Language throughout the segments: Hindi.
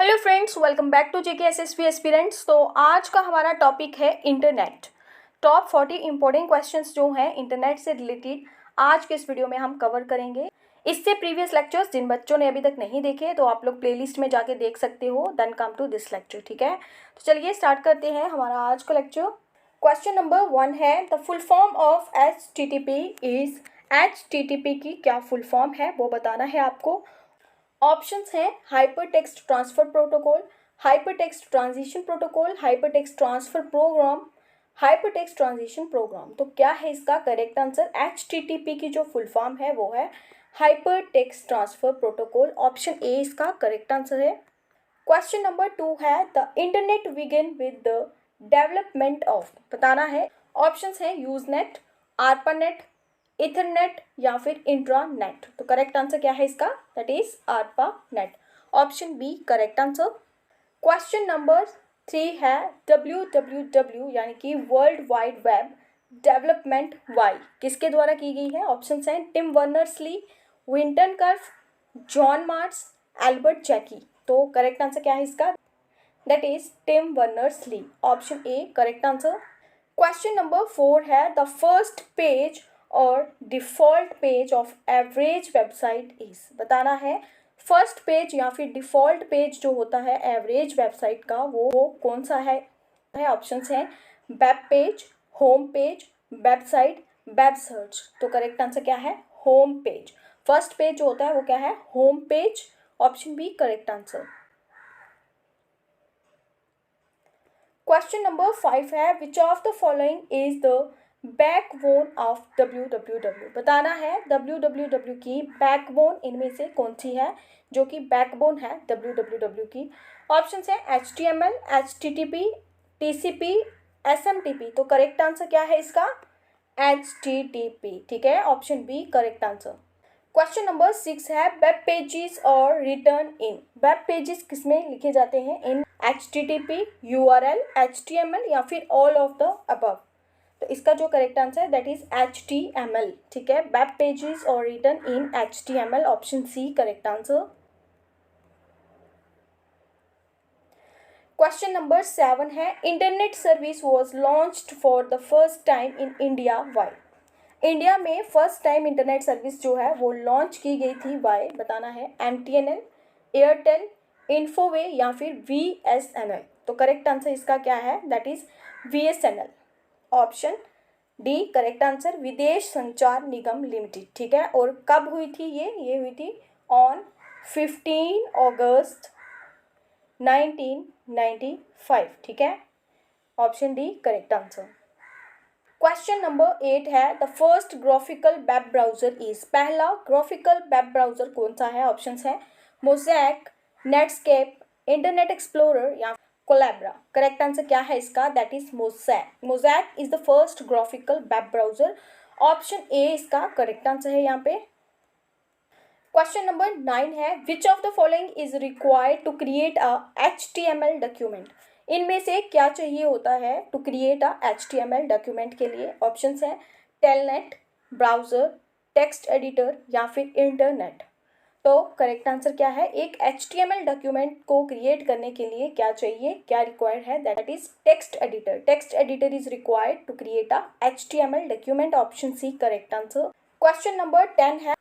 Hello friends, welcome back to JK SSB aspirants. तो आज का हमारा टॉपिक है इंटरनेट। टॉप 40 इंपॉर्टेंट क्वेश्चंस जो हैं इंटरनेट से रिलेटेड आज के इस वीडियो में हम कवर करेंगे। इससे प्रीवियस लेक्चर्स जिन बच्चों ने अभी तक नहीं देखे तो आप लोग प्लेलिस्ट में जाके देख सकते हो, then come to this lecture. ठीक है, तो चलिए स्टार्ट करते हैं हमारा आज का लेक्चर। क्वेश्चन नंबर 1 है, the full form of HTTP is. HTTP की क्या फुल फॉर्म है वो बताना है आपको। ऑप्शंस हैं hyper text transfer protocol, hyper text transition protocol, hyper text transfer program, hyper text transition program. तो क्या है इसका करेक्ट आंसर? HTTP की जो फुल फॉर्म है वो है hyper text transfer protocol. Option A इसका करेक्ट आंसर है। क्वेश्चन नंबर 2 है, the internet begin with the development of. बताना है। ऑप्शंस हैं यूजनेट, आर्पानेट, इथरनेट या फिर इंट्रानेट। तो करेक्ट आंसर क्या है इसका? That is ARPANET. Option B correct answer. Question number 3 है, WWW यानी कि world wide web development by किसके द्वारा की गई है? ऑप्शंस हैं Tim Berners Lee, Vinton Cerf, John Mars, Albert Jackie. तो करेक्ट आंसर क्या है इसका? That is Tim Berners Lee. Option A correct answer. Question number 4 है, द फर्स्ट पेज और default page of average website is. बताना है फर्स्ट पेज या फिर डिफ़ॉल्ट पेज जो होता है एवरेज वेबसाइट का वो कौन सा है? ऑप्शंस हैं web page, home page, website, web search. तो करेक्ट आंसर क्या है? Home page. फर्स्ट पेज जो होता है वो क्या है? Home page. Option B correct answer. Question number 5 है, which of the following is the backbone of WWW। बताना है WWW की बैकबोन इनमें से कौन सी है जो कि बैकबोन है WWW की। ऑप्शंस है HTML, HTTP, TCP, SMTP। तो करेक्ट आंसर क्या है इसका? HTTP। ठीक है, option B correct answer. Question number 6 है, वेब पेजेस और रिटर्न इन। वेब पेजेस किसमें लिखे जाते हैं? इन HTTP, URL, HTML या फिर ऑल ऑफ द अबव। तो इसका जो करेक्ट आंसर है दैट इज HTML। ठीक है, वेब पेजेस और written in HTML। Option C correct answer. Question number 7 है, internet service was launched for the first time in India why. India में फर्स्ट टाइम इंटरनेट सर्विस जो है वो लॉन्च की गई थी वाई। बताना है MTNL, एयरटेल, इन्फोवे या फिर VSNL। तो करेक्ट आंसर इसका क्या है? That is VSNL। Option D correct answer, विदेश संचार निगम लिमिटेड। ठीक है, और कब हुई थी ये हुई थी ऑन 15 अगस्त 1995। ठीक है, option D correct answer. Question number 8 है, the first graphical web browser is. पहला ग्राफिकल वेब ब्राउजर कौन सा है? ऑप्शंस हैं मोज़ैक, नेटस्केप, इंटरनेट एक्सप्लोरर या कोलैब्रा। करेक्ट आंसर क्या है इसका? That is mosaic. Mosaic is the first graphical web browser. Option A इसका करेक्ट आंसर है यहाँ पे। क्वेश्चन नंबर 9 है, which of the following is required to create a HTML document. इनमें से क्या चाहिए होता है to create a HTML document के लिए? ऑप्शंस हैं टेलनेट, ब्राउज़र, टेक्स्ट एडिटर या फिर इंटरनेट। तो करेक्ट आंसर क्या है? एक HTML डॉक्यूमेंट को क्रिएट करने के लिए क्या चाहिए, क्या रिक्वायर्ड है? That is text editor. Text editor is required to create a HTML document. Option C correct answer. Question number 10 है,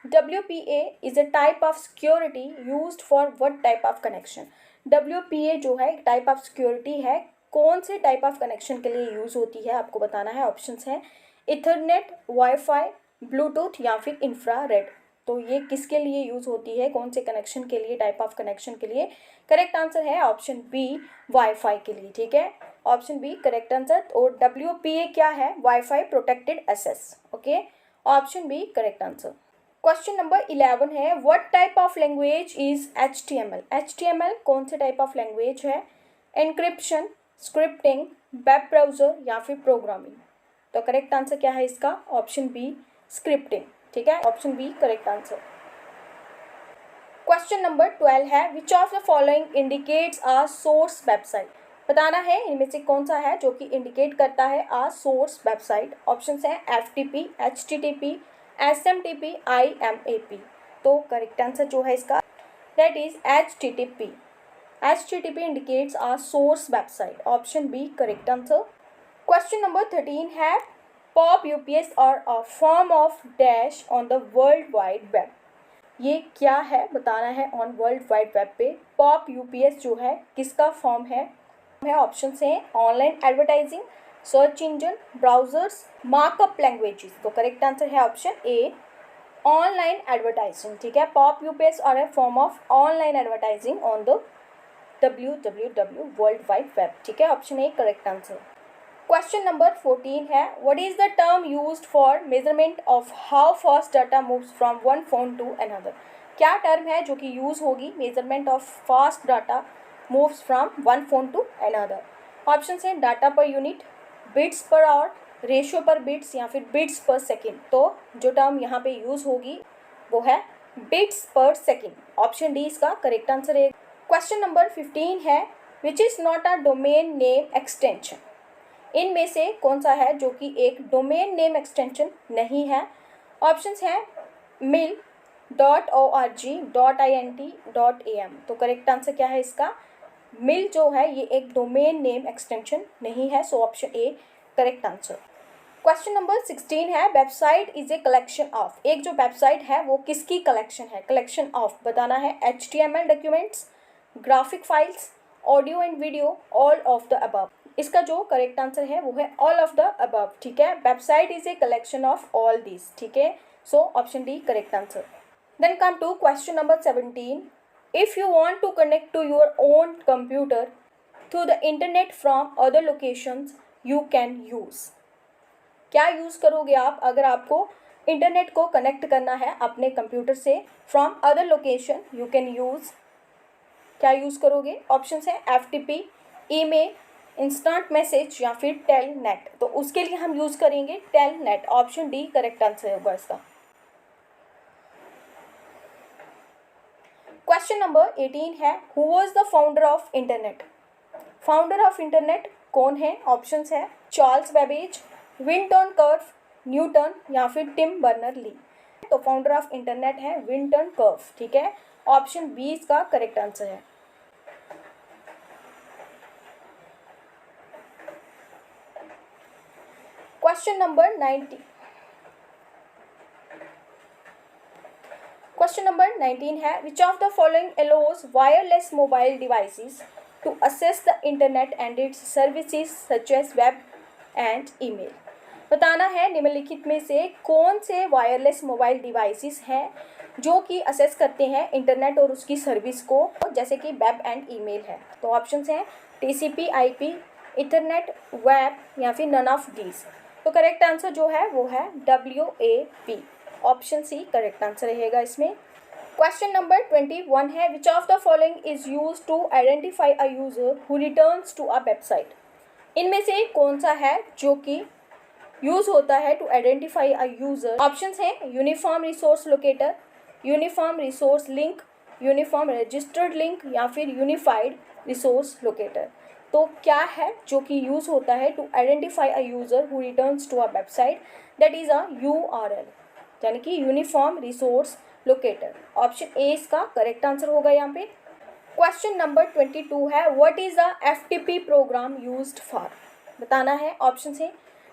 WPA is a type of security used for what type of connection। WPA जो है एक टाइप ऑफ सिक्योरिटी है, कौन से टाइप ऑफ कनेक्शन के लिए यूज़ होती है आपको बताना है। ऑप्शंस हैं इथरनेट, वाईफाई, ब्लूटूथ या फिर इंफ्रारेड। तो ये किसके लिए यूज़ होती है, कौन से कनेक्शन के लिए, टाइप ऑफ कनेक्शन के लिए? करेक्ट आंसर है ऑप्शन बी वाईफाई के लिए। ठीक है, ऑप्शन बी करेक्ट आंसर। और WPA क्या है? Wifi protected access. Okay, option B correct answer. Question number 11 है, what type of language is HTML। HTML कौन से टाइप ऑफ लैंग्वेज है? एनक्रिप्शन, स्क्रिप्टिंग, वेब ब्राउजर या फिर प्रोग्रामिंग। तो करेक्ट आंसर क्या है इसका? Option B scripting. ठीक है, option B correct answer. Question number 12 है, which of the following indicates a source website. बताना है इनमें से कौन सा है जो कि इंडिकेट करता है अ सोर्स वेबसाइट। ऑप्शंस हैं FTP, HTTP, SMTP, IMAP। तो करेक्ट आंसर जो है इसका that is HTTP। HTTP indicates a source website. Option B correct answer. Question number 13 है POP UPS or a form of dash on the World Wide Web. ये क्या है बताना है ऑन वर्ल्ड वाइड वेब पे. POP UPS जो है किसका फॉर्म है ऑप्शन हैं online advertising, search engine, browsers, markup languages. तो करेक्ट आंसर है ऑप्शन ए ऑनलाइन एडवर्टाइजिंग. ठीक है, POP UPS और a form of online advertising on the www world wide web. ठीक है, option A correct answer. Question number 14 है what is the term used for measurement of how fast data moves from one phone to another. क्या टर्म है जो कि यूज होगी measurement of fast data moves from one phone to another. Option हैं data per unit, bits per hour, ratio per bits या फिर बिट्स पर सेकेंड. तो जो टर्म यहाँ पे यूज होगी वो है बिट्स पर सेकेंड. ऑप्शन डी इसका करेक्ट आंसर है. क्वेश्चन नंबर 15 है which is not a domain name extension. इनमें से कौन सा है जो कि एक डोमेन नेम एक्सटेंशन नहीं है. ऑप्शंस हैं मिल, .org, .int, .am. तो करेक्ट आंसर क्या है इसका मिल जो है ये एक डोमेन नेम एक्सटेंशन नहीं है. So option A correct answer. Question number 16 है website is a collection of. एक जो वेबसाइट है वो किसकी कलेक्शन है. कलेक्शन ऑफ बताना है HTML documents, graphic files, audio and video, all of the above. इसका जो करेक्ट आंसर है वो है ऑल ऑफ द अबव. ठीक है, website is a collection of all this. ठीक है, so option D correct answer. Then come to question number 17. If you want to connect to your own computer through the internet from other locations you can use. क्या यूज़ करोगे आप अगर आपको इंटरनेट को कनेक्ट करना है अपने कंप्यूटर से from other location you can use. क्या यूज़ करोगे. ऑप्शंस हैं FTP, ईमेल, इंस्टेंट मैसेज या फिर टेलनेट. तो उसके लिए हम यूज़ करेंगे telnet. Option D correct answer होगा इसका. क्वेश्चन नंबर 18 है who was the founder of internet. Founder of internet कौन है. ऑप्शंस है Charles Babbage, Vinton curve, Newton या फिर टिम बर्नर ली. तो फाउंडर ऑफ इंटरनेट है विंटन कर्व. ठीक है, ऑप्शन बी इसका करेक्ट आंसर है. Question number 19. क्वेश्चन नंबर 19 है which of the following allows wireless mobile devices to access the internet and its services such as web and email. बताना है निम्नलिखित में से कौन से वायरलेस मोबाइल डिवाइसेस हैं जो कि असेस करते हैं इंटरनेट और उसकी सर्विस को जैसे कि वेब एंड ईमेल है. तो ऑप्शंस हैं TCP, IP, इथरनेट, वेब या फिर नन ऑफ दीज. तो करेक्ट आंसर जो है वो है WAP. Option C correct answer रहेगा इसमें. क्वेश्चन नंबर 21 है which of the following is use to identify a user who returns to a website. इनमें से कौन सा है जो कि यूज होता है to identify a user. Options हैं uniform resource locator, uniform resource link, uniform registered link या फिर यूनिफाइड रिसोर्स लोकेटर. तो क्या है जो कि यूज होता है to identify a user who returns to a website. That is a URL यानी कि uniform resource locator. Option A इसका करेक्ट आंसर होगा यहाँ पे. क्वेश्चन नंबर 22 है what is the FTP program used for. बताना है. ऑप्शन है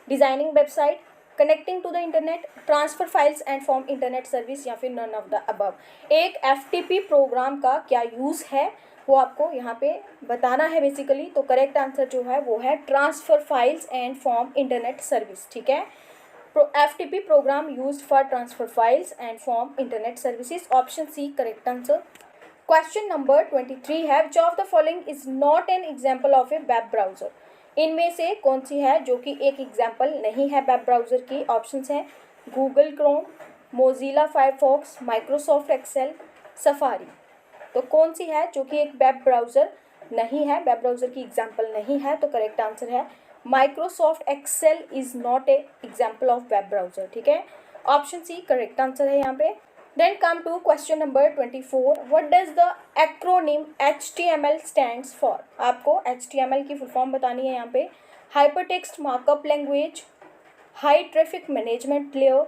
designing website, connecting to the internet, transfer files and from internet service या फिर नन ऑफ द अबव. एक FTP प्रोग्राम का क्या यूज़ है वो आपको यहाँ पे बताना है बेसिकली. तो करेक्ट आंसर जो है वो है transfer files and from internet service. ठीक है, FTP program used for transfer files and from internet services. Option C correct answer. Question number 23 है which of the following is not an example of a web browser. इनमें से कौन सी है जो कि एक एग्जाम्पल नहीं है वेब ब्राउजर की. ऑप्शंस हैं Google Chrome, Mozilla Firefox, Microsoft Excel, Safari. तो कौन सी है जो कि एक वेब ब्राउजर नहीं है, वेब ब्राउजर की एग्जाम्पल नहीं है. तो करेक्ट आंसर है Microsoft Excel is not a example of web browser. ठीक है, ऑप्शन सी करेक्ट आंसर है यहाँ पे. Then come to question number 24. What does the acronym HTML stands for? आपको HTML की फुल फॉर्म बतानी है यहाँ पे. Hypertext Markup Language, High Traffic Management Layer,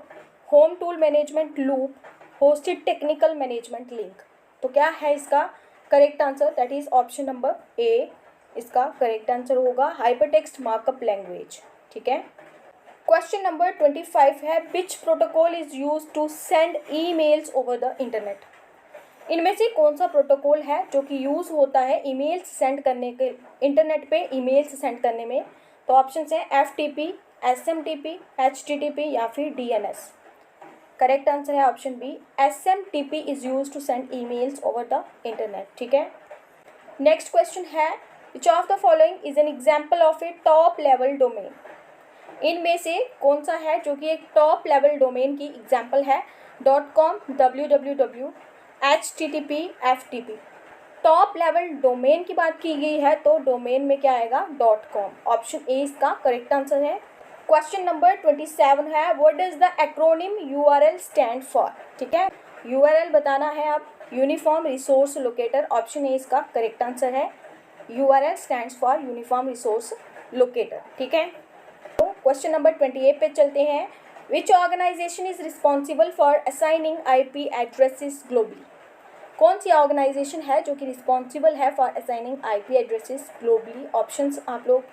Home Tool Management Loop, Hosted Technical Management Link. तो क्या है इसका correct answer that is option number A इसका करेक्ट आंसर होगा, हाइपरटेक्स्ट मार्कअप लैंग्वेज। ठीक है। क्वेश्चन नंबर 25 है which protocol is use to send emails over the internet. इनमें से कौन सा प्रोटोकॉल है जो कि यूज़ होता है ईमेल्स सेंड करने के, इंटरनेट पे ईमेल्स सेंड करने में। तो ऑप्शन है FTP, SMTP, HTTP या फिर DNS। करेक्ट आंसर है option B, SMTP is use to send emails over the internet. ठीक है। नेक्स्ट क्वेश्चन है which of the following is an example of a top level domain. इनमें से कौन सा है जो कि एक टॉप लेवल डोमेन की एग्जाम्पल है। .com, www, HTTP, FTP। Top level domain की बात की गई है तो डोमेन में क्या आएगा, .com। ऑप्शन ए इसका करेक्ट आंसर है। क्वेश्चन नंबर 27 है what does the acronym URL stand for. ठीक है, URL बताना है आप, uniform resource locator. Option A इसका करेक्ट आंसर है, URL stands for uniform resource locator. ठीक है। तो क्वेश्चन नंबर 28 पे चलते हैं। Which organization is responsible for assigning IP addresses globally. कौन सी ऑर्गेनाइजेशन है जो कि रिस्पॉन्सिबल है for assigning IP addresses globally. Options आप लोग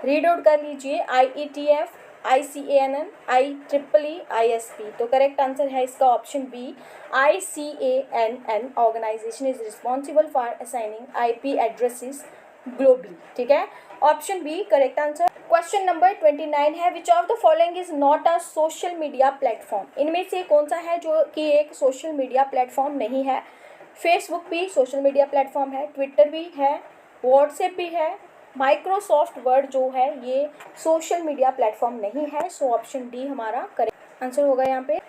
रीड आउट कर लीजिए, IETF, ICANN, IEEE, ISP। तो करेक्ट आंसर है इसका option B, ICANN organization is responsible for assigning IP addresses globally. ठीक है, option B correct answer. Question number 29 है which of the following is not a social media platform. इनमें से कौन सा है जो कि एक सोशल मीडिया प्लेटफॉर्म नहीं है। फेसबुक भी सोशल मीडिया प्लेटफॉर्म है, ट्विटर भी है, व्हाट्सएप भी है, माइक्रोसॉफ्ट वर्ड जो है ये सोशल मीडिया प्लेटफॉर्म नहीं है। सो ऑप्शन डी हमारा करेक्ट आंसर होगा यहाँ पे।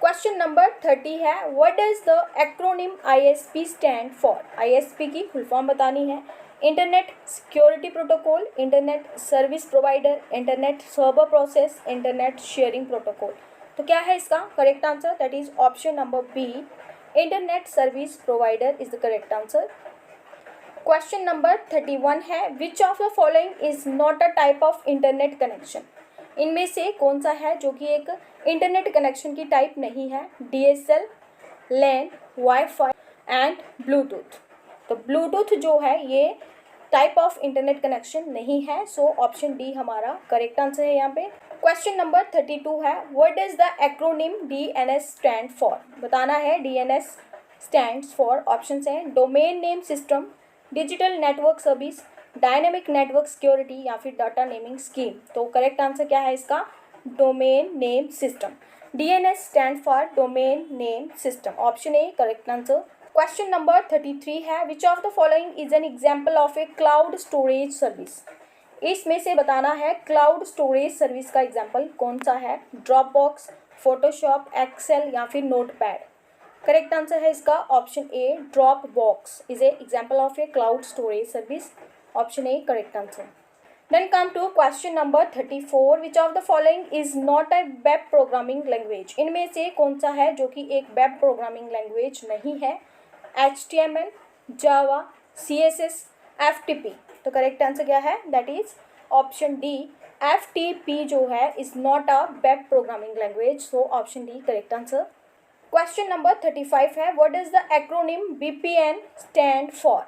क्वेश्चन नंबर 30 है what does the acronym ISP stand for. ISP की फुल फॉर्म बतानी है। Internet security protocol, internet service provider, internet server process, internet sharing protocol. तो क्या है इसका correct answer that is option number B, internet service provider is the correct answer. Question number 31 है which of the following is not a type of internet connection. इनमें से कौन सा है जो कि एक इंटरनेट कनेक्शन की टाइप नहीं है। DSL, LAN, wifi and Bluetooth. तो ब्लूटूथ जो है ये टाइप ऑफ इंटरनेट कनेक्शन नहीं है। सो ऑप्शन डी हमारा करेक्ट आंसर है यहाँ पे। क्वेश्चन नंबर 32 है what does the acronym DNS stand for. बताना है DNS स्टैंड्स फॉर। ऑप्शन है domain name system, digital network service, dynamic network security या फिर डाटा नेमिंग स्कीम। तो करेक्ट आंसर क्या है इसका, domain name system. DNS stand for domain name system. Option A correct answer. Question number 33 है which of the following is an example of A cloud storage service. इसमें से बताना है क्लाउड स्टोरेज सर्विस का एग्जाम्पल कौन सा है। ड्रॉपबॉक्स, फोटोशॉप, एक्सेल या फिर नोटपैड। करेक्ट आंसर है इसका option A, Dropbox is a example of A cloud storage service. Option A correct answer. Then come to question number 34 which of the following is not a web programming language। इनमें से कौन सा है जो कि एक वेब प्रोग्रामिंग लैंग्वेज नहीं है। HTML, Java, CSS, FTP। तो करेक्ट आंसर क्या है that is option D, FTP जो है is not a web programming language. So option D correct answer. Question number 35 है what is the acronym VPN stand for.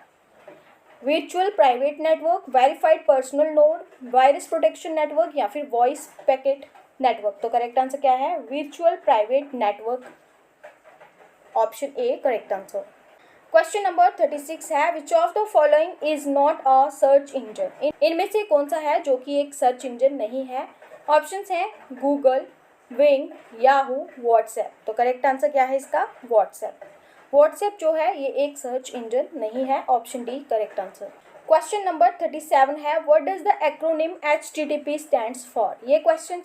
Virtual private network, verified personal node, virus protection network या फिर वॉइस पैकेट नेटवर्क। तो करेक्ट आंसर क्या है, virtual private network. Option A correct answer. Question number 36 है which of the following is not a search engine. इनमें से कौन सा है जो कि एक सर्च इंजन नहीं है। ऑप्शंस हैं गूगल, विंग, याहू, व्हाट्सएप। तो करेक्ट आंसर क्या है इसका, व्हाट्सएप। व्हाट्सएप जो है ये एक सर्च इंजन नहीं है। Option D correct answer. Question number 37 है what does the acronym HTTP stands for. ये क्वेश्चन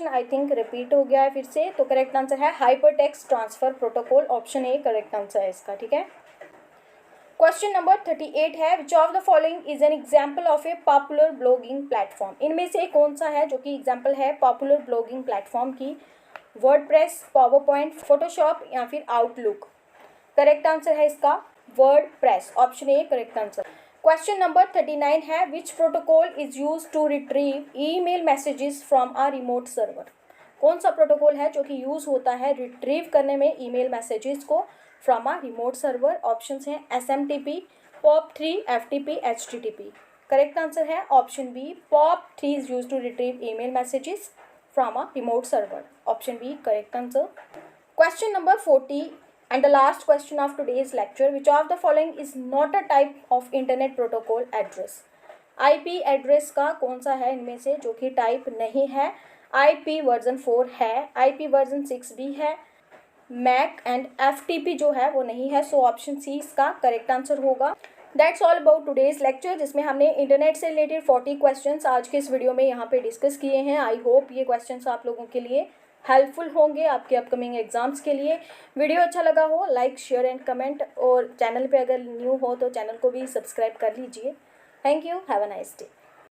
आई थिंक रिपीट हो गया है फिर से। तो करेक्ट आंसर है hypertext transfer protocol. Option A correct answer है इसका। ठीक है। क्वेश्चन नंबर 38 है which of the following is an example of A popular blogging platform. इनमें से कौन सा है जो कि एग्जाम्पल है पॉपुलर ब्लॉगिंग प्लेटफॉर्म की। वर्डप्रेस, पावरपॉइंट, फोटोशॉप या फिर आउटलुक। करेक्ट आंसर है इसका WordPress. Option A correct answer. Question number 39 है which protocol is use to retrieve email messages from a remote server. कौन सा प्रोटोकॉल है जो कि यूज होता है रिट्रीव करने में ईमेल मैसेजेस को from a remote server. Options हैं SMTP, POP3, FTP, HTTP। Correct answer है option B, POP3 is used to retrieve email messages from a remote server. Option B correct answer. Question number 40 and the last question of today's lecture. Which of the following is not a type of internet protocol address? IP address का कौन सा है इनमें से जो कि टाइप नहीं है? IP वर्जन 4 है, IP वर्जन 6 भी है, मैक एंड FTP जो है वो नहीं है। सो ऑप्शन सी इसका करेक्ट आंसर होगा। That's all about today's lecture, जिसमें हमने इंटरनेट से रिलेटेड 40 क्वेश्चंस आज के इस वीडियो में यहाँ पे डिस्कस किए हैं। आई होप ये क्वेश्चंस आप लोगों के लिए हेल्पफुल होंगे आपके अपकमिंग एग्जाम्स के लिए। वीडियो अच्छा लगा हो लाइक शेयर एंड कमेंट, और चैनल पे अगर न्यू हो तो चैनल को भी सब्सक्राइब कर लीजिए। Thank you, have a nice day.